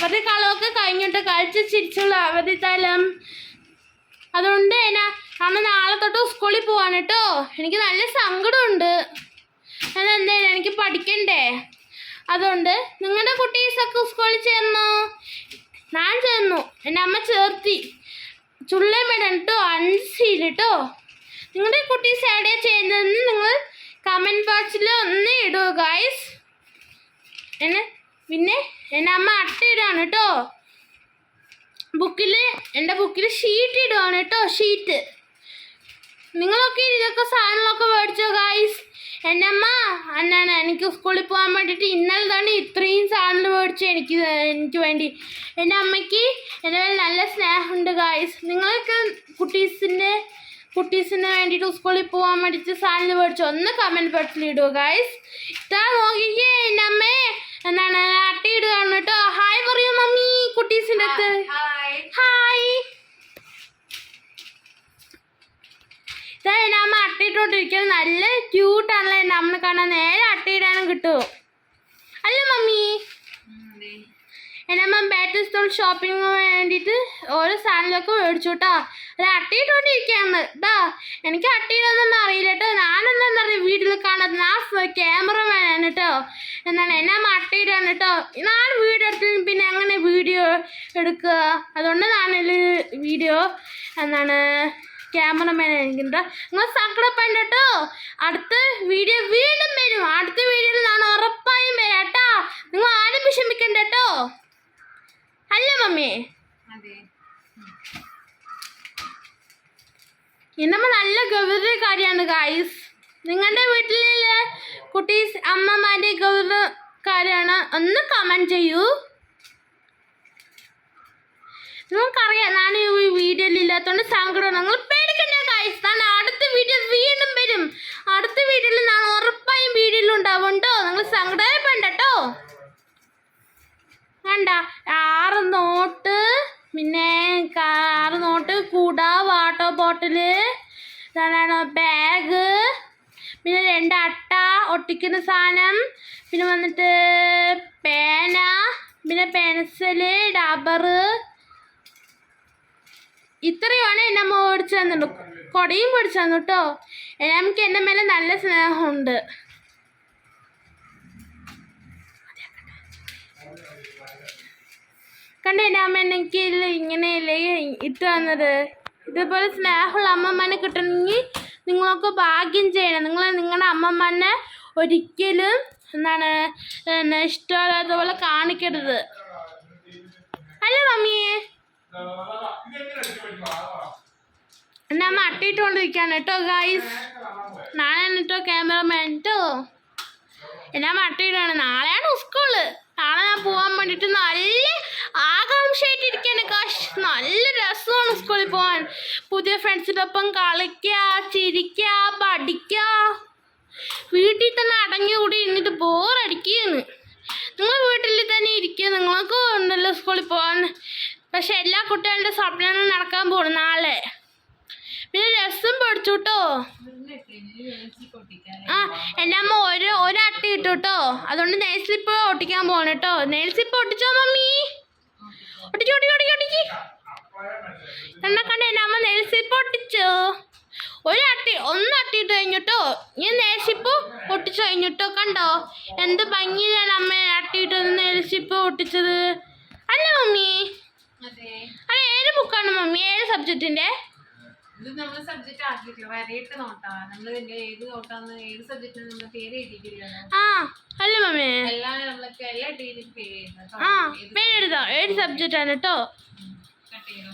അവധിക്കാലമൊക്കെ കഴിഞ്ഞിട്ട് കളിച്ച് ചിരിച്ചുള്ള അവധിക്കാലം. അതുകൊണ്ട് അമ്മ നാളെ തൊട്ട് സ്കൂളിൽ പോവാണ് കേട്ടോ. എനിക്ക് നല്ല സങ്കടമുണ്ട്. അതെന്തേ, എനിക്ക് പഠിക്കണ്ടേ. അതുകൊണ്ട് നിങ്ങളുടെ കുട്ടീസൊക്കെ സ്കൂളിൽ ചേർന്നോ? ഞാൻ ചേർന്നു. എൻ്റെ അമ്മ ചേർത്തി. ചുള്ളമേടൻ കേട്ടോ, 5 കേട്ടോ. നിങ്ങളുടെ കുട്ടീസ് എവിടെയാണ് ചെയ്യുന്നതെന്ന് നിങ്ങൾ കമൻറ്റ് ബോക്സിൽ ഒന്ന് ഇടുക ഗൈസ്. പിന്നെ എൻ്റെ അമ്മ അട്ടയിടുകയാണ് കേട്ടോ. എൻ്റെ ബുക്കിൽ ഷീറ്റ് ഇടുകയാണ് കേട്ടോ, ഷീറ്റ്. നിങ്ങളൊക്കെ ഇതൊക്കെ സാധനങ്ങളൊക്കെ മേടിച്ചോ ഗൈസ്. എൻ്റെ അമ്മ എനിക്ക് സ്കൂളിൽ പോകാൻ വേണ്ടിയിട്ട് ഇന്നലെ തന്നെ ഇത്രയും സാധനങ്ങൾ മേടിച്ചു എനിക്ക് വേണ്ടി. എൻ്റെ അമ്മയ്ക്ക് എൻ്റെ മേലെ നല്ല സ്നേഹമുണ്ട് ഗൈസ്. നിങ്ങൾക്ക് കുട്ടീസിന് വേണ്ടിയിട്ട് സ്കൂളിൽ പോകാൻ വേണ്ടിയിട്ട് സാധനങ്ങൾ മേടിച്ചു ഒന്ന് കമൻറ്റ് ബോക്സിൽ ഇടുക ഗൈസ്. ഇതാ നോക്കിക്കേ, എൻ്റെ അമ്മയെ അട്ടയിടുകയാണ് കേട്ടോ. ഹായ് പറയൂ മമ്മി കുട്ടീസിൻ്റെ അടുത്ത്. ഹായ്. ഇതാ എൻ്റെ അമ്മ അട്ടയിട്ടോണ്ടിരിക്കുന്നത്. നല്ല ക്യൂട്ടാണല്ലോ എൻ്റെ അമ്മ കാണാൻ. നേരെ അട്ടയിടാനും കിട്ടുമോ അല്ലേ മമ്മി? എൻ്റെ അമ്മ ബാറ്ററി സ്റ്റോൾ ഷോപ്പിങ്ങിന് വേണ്ടിയിട്ട് ഓരോ സാധനങ്ങളൊക്കെ മേടിച്ചു കേട്ടോ. അത് അട്ടയിട്ടോണ്ടിരിക്കുകയാണ് കേട്ടോ. എനിക്ക് അട്ടയിടാനൊന്നും അറിയില്ല കേട്ടോ. ഞാനെന്താ പറയുക, വീട്ടിൽ കാണാത്ത ഞാൻ ക്യാമറമാനാണ് കേട്ടോ. എൻ്റെ അമ്മ അട്ടയിടാണ് കേട്ടോ. ഞാൻ വീഡിയോ എടുത്ത് പിന്നെ അങ്ങനെ വീഡിയോ എടുക്കുക. അതുകൊണ്ട് ഞാനൊരു വീഡിയോ ക്യാമറമാൻ എനിക്കുണ്ട്. നിങ്ങൾ സങ്കടപ്പെടണ്ട കേട്ടോ. അടുത്ത വീഡിയോ വീണ്ടും വരും. അടുത്ത വീഡിയോയിൽ ഞാൻ ഉറപ്പായും വരാം കേട്ടോ. നിങ്ങൾ ആരും വിഷമിക്കണ്ട കേട്ടോ. അല്ലേ മമ്മി? ഇന്നമ്മ നല്ല ഗൗരവകാരിയാണ് ഗായ്സ്. നിങ്ങളുടെ വീട്ടിലെ കുട്ടീസ് അമ്മമാരുടെ ഗൗരവക്കാരാണ് ഒന്ന് കമൻറ്റ് ചെയ്യൂ. നിങ്ങൾക്കറിയാം ഞാൻ ഈ വീഡിയോയിൽ ഇല്ലാത്തതുകൊണ്ട് സങ്കടം. നിങ്ങൾ പേടിക്കണ്ട ഗായ്സ്. ഞാൻ അടുത്ത വീഡിയോ വീണ്ടും വരും. അടുത്ത വീഡിയോയിൽ ഞാൻ ഉറപ്പായും വീഡിയോയിൽ ഉണ്ടാവും കേട്ടോ. നിങ്ങൾ സങ്കടപ്പെടണ്ട കേട്ടോ. വേണ്ട 6 നോട്ട്, പിന്നെ 6 നോട്ട്, കുട, വാട്ടർ ബോട്ടില്, ബാഗ്, പിന്നെ 2 അട്ട ഒട്ടിക്കുന്ന സാധനം, പിന്നെ വന്നിട്ട് പേന, പിന്നെ പെൻസില്, റബ്ബറ്, ഇത്രയുമാണ് എൻ്റെ അമ്മ മേടിച്ചു തന്നിട്ടു. കൊടയും മേടിച്ചു തന്നു കേട്ടോ. നമുക്ക് എൻ്റെ മേലെ നല്ല സ്നേഹമുണ്ട്. കണ്ടേ എൻ്റെ അമ്മ എനിക്ക് ഇങ്ങനെയല്ലേ ഇട്ട് തന്നത്. ഇതുപോലെ സ്നേഹമുള്ള അമ്മമാനെ കിട്ടണമെങ്കിൽ നിങ്ങളൊക്കെ ഭാഗ്യം ചെയ്യണം. നിങ്ങളുടെ അമ്മമാനെ ഒരിക്കലും ഇഷ്ടമല്ലാത്തതുപോലെ കാണിക്കരുത്. അല്ലേ മമ്മിയെ? എൻ്റെ അമ്മ അട്ടിയിട്ടുകൊണ്ടിരിക്കുകയാണ് കേട്ടോ ഗായ്സ്. നാളെയാണ് കേട്ടോ ക്യാമറമാൻ കേട്ടോ. എൻ്റെ അമ്മ അട്ടിയിട്ടാണ്. നാളെയാണ് സ്കൂള്. നാളെ ഞാൻ പോകാൻ വേണ്ടിയിട്ട് നല്ല ആകാംക്ഷയായിട്ടിരിക്കുകയാണ് കാശ്. നല്ല രസമാണ് സ്കൂളിൽ പോകാൻ. പുതിയ ഫ്രണ്ട്സിൻ്റെ ഒപ്പം കളിക്കുക, ചിരിക്കുക, പഠിക്കുക. വീട്ടിൽ തന്നെ അടങ്ങിക്കൂടി ഇരുന്നിട്ട് ബോറടിക്കുകയാണ്. നിങ്ങൾ വീട്ടിൽ തന്നെ ഇരിക്കുക. നിങ്ങൾക്ക് ഉണ്ടല്ലോ സ്കൂളിൽ പോകാൻ. പക്ഷെ എല്ലാ കുട്ടികളുടെ സ്വപ്നങ്ങൾ നടക്കാൻ പോകണം നാളെ. പിന്നെ രസം പഠിച്ചു കേട്ടോ. എൻ്റെ അമ്മ ഒരു അട്ട ഇട്ടു കേട്ടോ. അതുകൊണ്ട് നെയിൽ സ്ലിപ്പ് ഒട്ടിക്കാൻ പോകണം കേട്ടോ. നെയിൽ സ്ലിപ്പ് ഒട്ടിച്ചോ മമ്മി? ഒട്ടിച്ചു. കണ്ട എൻ്റെ അമ്മ നെയിൽ സ്ലിപ്പ് ഒട്ടിച്ചോ. ഒന്ന് അട്ടിയിട്ട് കഴിഞ്ഞിട്ടോ. ഞാൻ നെയിൽ സ്ലിപ്പ് ഒട്ടിച്ചു കഴിഞ്ഞിട്ടോ. കണ്ടോ എന്ത് ഭംഗിയിലാണ് അമ്മ അട്ടിയിട്ട് നെയിൽ സ്ലിപ്പ് ഒട്ടിച്ചത് അല്ല മമ്മി? അതെ, ഏത് ബുക്കാണ് മമ്മി? ഏത് സബ്ജക്റ്റിൻ്റെ? ഇത് നമ്മൾ സബ്ജക്റ്റ് ആക്കിയിട്ടില്ല. വരയിട്ട് നോട്ടാ. നമ്മൾ ഏത് നോട്ടാന്ന് ഏത് സബ്ജക്റ്റിന് നമ്മൾ പേര് എഴുതിയിട്ടില്ല. അല്ല മമ്മി, എല്ലാം നമ്മളൊക്കെ എല്ലാ ഡീലും പേര് എഴുതാം. പേരെഴുതാം. ഏത് സബ്ജക്റ്റാണ് കേട്ടോ. കട്ട് ചെയ്തോ.